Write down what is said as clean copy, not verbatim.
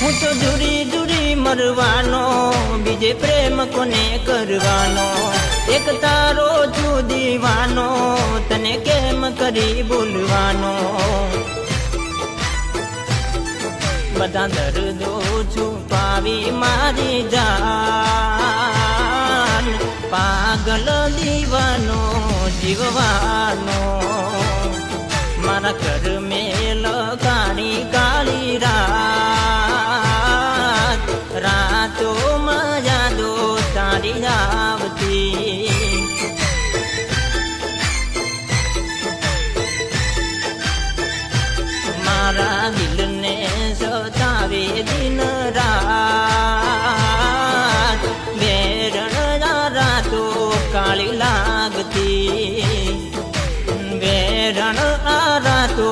હું તો જુરી જુરી મરવાનો, બીજે પ્રેમ કોને કરવાનો? એક તારો છું દીવાનો, તને કેમ કરી બોલવાનો? બધા દર્દો છુપાવી મારી જાન, પાગલ દીવાનો જીવવાનો. મારા ઘર મેલ કાળી કાળી રાત, રાતોમાં યાદો તારી આવતી. મારા દિલને સતાવે દિન રાત, વેરણ રાતો કાળી લાગતી. વેરણ આ રાતો